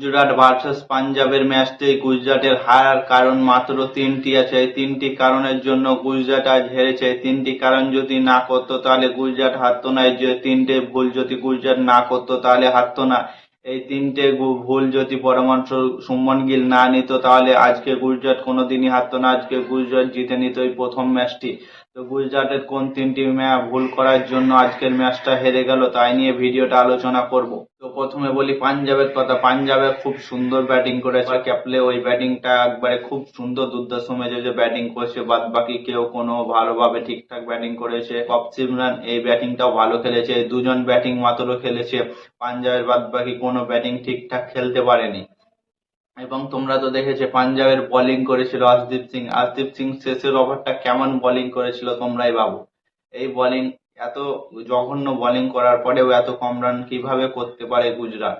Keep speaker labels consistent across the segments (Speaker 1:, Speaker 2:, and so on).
Speaker 1: Gujarat versus পাঞ্জাবের ম্যাচটি গুজরাটের হারার কারণ মাত্র তিনটি আছে। এই তিনটি কারণের জন্য গুজরাট আজ হেরেছে। এই তিনটি কারণ যদি না করতো তাহলে গুজরাট হারতো না। এই যে তিনটে ভুল যদি গুজরাট না করতো তাহলে হারতো না। এই তিনটে ভুল যদি পরামর্শ শুভমন গিল না নিত তাহলে আজকে গুজরাট কোনোদিনই হারতো না। আজকে গুজরাট জিতে নিত এই প্রথম ম্যাচটি। তো গুজরাটের কোন তিনটি ভুল করার জন্য আজকের ম্যাচটা হেরে গেল তাই নিয়ে ভিডিওটা আলোচনা করব। তো প্রথমে বলি পাঞ্জাবের কথা। পাঞ্জাবে খুব সুন্দর ব্যাটিং করেছে ক্যাপলে। ওই ব্যাটিংটা একবারে খুব সুন্দর দুর্দান্ত মেজাজে ব্যাটিং করেছে। বাদ বাকি কেউ কোনো ভালোভাবে ঠিকঠাক ব্যাটিং করেছে। কপ সিমরান এই ব্যাটিংটাও ভালো খেলেছে। দুজন ব্যাটিং মাত্র খেলেছে। পাঞ্জাবের বাদ বাকি কোনো ব্যাটিং ঠিকঠাক খেলতে পারেনি। এবং তোমরা তো দেখেছে পাঞ্জাবের বোলিং করেছিল আশদীপ সিং। আশদীপ সিং শেষের ওভারটা কেমন বোলিং করেছিল তোমরাই ভাবো। এই বোলিং, এত জঘন্য বোলিং করার পরেও এত কম রান কিভাবে করতে পারে গুজরাট।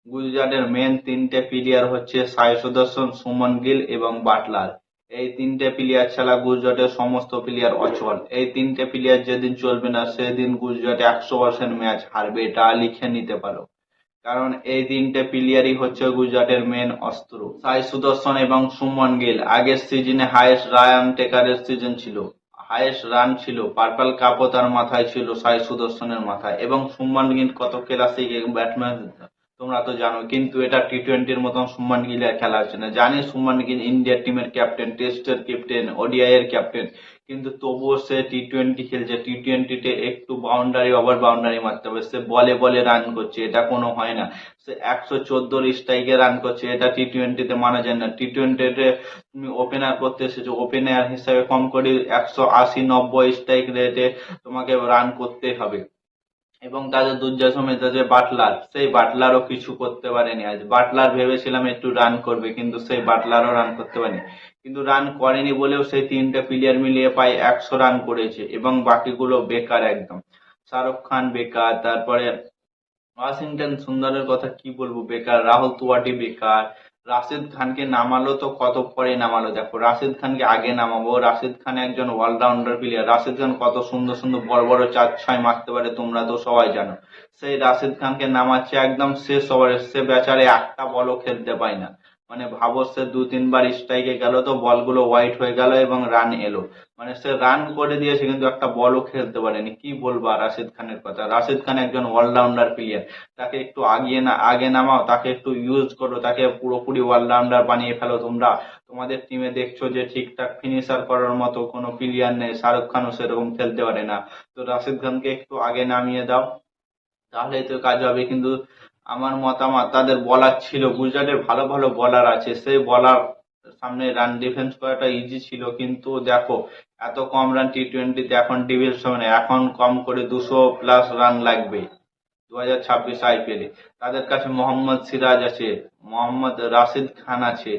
Speaker 1: গুজরাটের মেন তিনটে প্লেয়ার হচ্ছে সাই সুদর্শন, সুমন গিল এবং বাটলার। এই তিনটে প্লেয়ার ছাড়া গুজরাটের সমস্ত প্লেয়ার অচল। এই তিনটে প্লেয়ার যেদিন চলবে না সেদিন গুজরাট 100% ম্যাচ হারবে, এটা লিখে নিতে পারো। কারণ এই তিনটে প্লেয়ারই হচ্ছে গুজরাটের মেন অস্ত্র। সাই সুদর্শন এবং সুমন গিল আগের সিজনে হাইয়েস্ট রান টেকারের সিজন ছিল, হাইয়েস্ট রান ছিল, পার্পল কাপও তার মাথায় ছিল সাই সুদর্শনের মাথায়। এবং সুমন গিল কত ক্লাসিক ব্যাটসম্যান তোমরা তো জানো। কিন্তু এটা টি-20-র মতন সুমন গিলের খেলা হচ্ছে না। জানি সুমন গিল ইন্ডিয়া টিমের ক্যাপ্টেন, টেস্টের ক্যাপ্টেন, ওডিআই এর ক্যাপ্টেন, কিন্তু তবুও সে টি-20 খেলছে। টি-20-তে একটু বাউন্ডারি ওভার বাউন্ডারি মারতে হবে। সে বলে বলে রান করছে, এটা কোনো হয় না। সে 114 স্ট্রাইকে রান করছে, এটা টি-20-তে মানা যায় না। টি-20-তে তুমি ওপেনার করতে এসেছো, ওপেনার হিসাবে কম করে 180-90 স্ট্রাইক রেটে তোমাকে রান করতে হবে। এবং তাদের দুর্জয় মেজাজে যে বাটলার, সেই বাটলারও কিছু করতে পারেনি আজ। বাটলার ভেবেছিলাম একটু রান করবে, কিন্তু সেই বাটলারও রান করতে পারেনি। কিন্তু রান করেনি বলেও সেই তিনটে প্লেয়ার মিলিয়ে প্রায় 100 রান করেছে এবং বাকিগুলো বেকার একদম। শাহরুখ খান বেকার, তারপরে ওয়াশিংটন সুন্দরের কথা কি বলবো, বেকার। রাহুল তুয়াটি বেকার। রাশিদ খানকে নামালো তো কত পরে নামালো দেখো। রাশিদ খানকে আগে নামাবো, রাশিদ খান একজন অলরাউন্ডার প্লেয়ার। রাশিদ খান কত সুন্দর সুন্দর বড় বড় 4-6 মারতে পারে, তোমরা তো সবাই জানো। সেই রাশিদ খানকে নামাচ্ছে একদম শেষ ওভারে। সে বেচারে একটা বলও খেলতে পায় না। মানে ভাবো, সে 2-3 বার স্ট্রাইকে গেল তো বলগুলো হোয়াইট হয়ে গেল এবং রান এলো। মানে সে রান করে দিয়েছে কিন্তু একটা বলও খেলতে পারেনি। কি বলবো আর রাশিদ খানের কথা। রাশিদ খান একজন অলরাউন্ডার প্লেয়ার। তাকে একটু আগে নামাও, তাকে একটু ইউজ করো, তাকে পুরোপুরি অলরাউন্ডার বানিয়ে ফেলো তোমরা। তোমাদের টিমে দেখছো যে ঠিকঠাক ফিনিশার করার মতো কোনো প্লেয়ার নেই। শাহরুখ খানও সেরকম খেলতে পারে না। তো রাশিদ খানকে একটু আগে নামিয়ে দাও, তাহলেই তো কাজ হবে। কিন্তু আমার মতামত, তাদের বলার ছিল, গুজরাটের ভালো ভালো বলার আছে, সেই বলার সামনে রান ডিফেন্স করাটা ইজি ছিল। কিন্তু দেখো, এত কম রান টি-20-তে এখন ডিভির সামনে, এখন কম করে 200+ রান লাগবে 2026 আইপিএলে। তাদের কাছে মোহাম্মদ সিরাজ আছে, মোহাম্মদ রাশিদ খান আছে,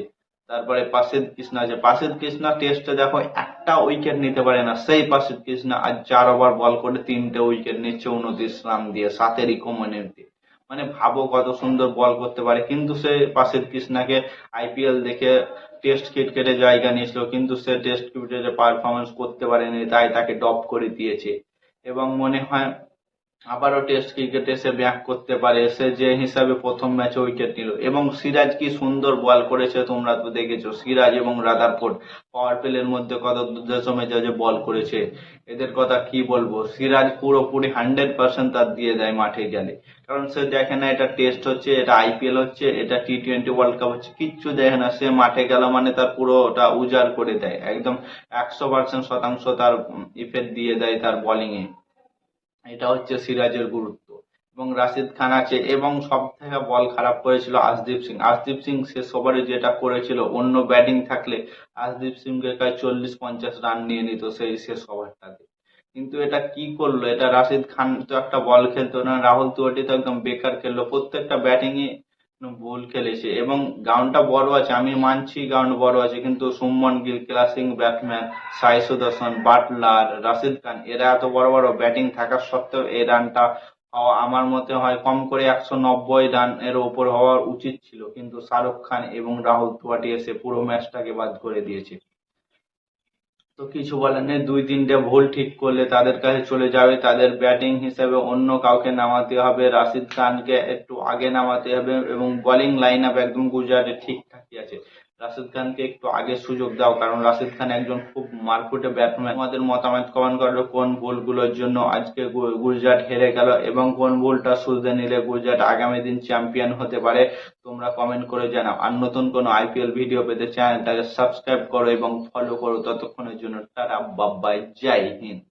Speaker 1: তারপরে পাসিদ কৃষ্ণা আছে। পাসিদ কৃষ্ণা টেস্টে দেখো একটা উইকেট নিতে পারে না। সেই পাসিদ কৃষ্ণা আজ 4 ওভার বল করে 3টে উইকেট নিচ্ছে 29 রান দিয়ে, 7 রিকোয়ারমেন্ট। মানে ভাবো কত সুন্দর বল করতে পারে। কিন্তু সে পাসিদ কৃষ্ণাকে আইপিএল দেখে টেস্ট ক্রিকেটে জায়গা নিয়েছিল, কিন্তু সে টেস্ট ক্রিকেটে পারফরমেন্স করতে পারেনি, তাই তাকে ড্রপ করে দিয়েছে। এবং মনে হয় আবারও টেস্ট ক্রিকেটে সে ব্যাক করতে পারে। সে যে হিসাবে প্রথম ম্যাচে উইকেট নিল। এবং সিরাজ কি সুন্দর বল করেছে, তোমরা তো দেখেছো। সিরাজ এবং রাদারফোর্ড পাওয়ার প্লের মধ্যে কত দুর্ধর্ষ মেজাজে বল করেছে। এদের কথা কি বলবো। সিরাজ পুরোপুরি 100% তার দিয়ে দেয় মাঠে গেলে। কারণ সে দেখে না এটা টেস্ট হচ্ছে, এটা আইপিএল হচ্ছে, এটা টি-20 ওয়ার্ল্ড কাপ হচ্ছে, কিচ্ছু দেখে না। সে মাঠে গেল মানে তার পুরোটা উজাড় করে দেয় একদম। 100% তার ইফেক্ট দিয়ে দেয় তার বোলিং এ। এটা হচ্ছে সিরাজের গুরুত্ব। এবং রাশিদ খান আছে। এবং সব থেকে বল খারাপ করেছিল আশদীপ সিং। আশদীপ সিং শেষ ওভারে যেটা করেছিল, অন্য ব্যাটিং থাকলে আশদীপ সিংকে প্রায় 40-50 রান নিয়ে নিত সেই শেষ ওভারটাতে। কিন্তু এটা কি করলো, এটা রাশিদ খান তো একটা বল খেলতো না, রাহুল তিওয়াটি তো একদম বেকার খেললো। প্রত্যেকটা ব্যাটিং এ ভুল খেলেছে। এবং গ্রাউন্ডটা বড় আছে, আমি মানছি গ্রাউন্ড বড় আছে, কিন্তু শুভমন গিল ক্লাসিক ব্যাটসম্যান, সাই সুদর্শন, বাটলার, রাশিদ খান, এরা এত বড় বড় ব্যাটিং থাকার সত্ত্বেও এই রানটা হওয়া আমার মতে হয় কম করে 190 রান এর ওপর হওয়া উচিত ছিল। কিন্তু শাহরুখ খান এবং রাহুল তিওয়াটি এসে পুরো ম্যাচটাকে বাদ করে দিয়েছে। তো কিছু বলার নেই, 2-3টে ভুল ঠিক করলে তাদের কাছে চলে যাবে। তাদের ব্যাটিং হিসেবে অন্য কাউকে নামাতে হবে, রাশিদ খানকে একটু আগে নামাতে হবে এবং বোলিং লাইন আপ একদম গুজরাটের ঠিকঠাকই আছে। রাশিদ খানকে একটু আগে সুযোগ দাও, কারণ রাশিদ খান একজন খুব মারকুটে ব্যাটসম্যান। তোমাদের মতামত কমেন্ট করো কোন ভুলগুলোর জন্য আজকে গুজরাট হেরে গেল এবং কোন ভুলটা শুধরে নিলে গুজরাট আগামী দিন চ্যাম্পিয়ন হতে পারে, তোমরা কমেন্ট করে জানাও। আর নতুন কোনো আইপিএল ভিডিও পেতে চ্যানেলটাকে সাবস্ক্রাইব করো এবং ফলো করো। ততক্ষণের জন্য টাটা, বাই বাই, জয় হিন্দ।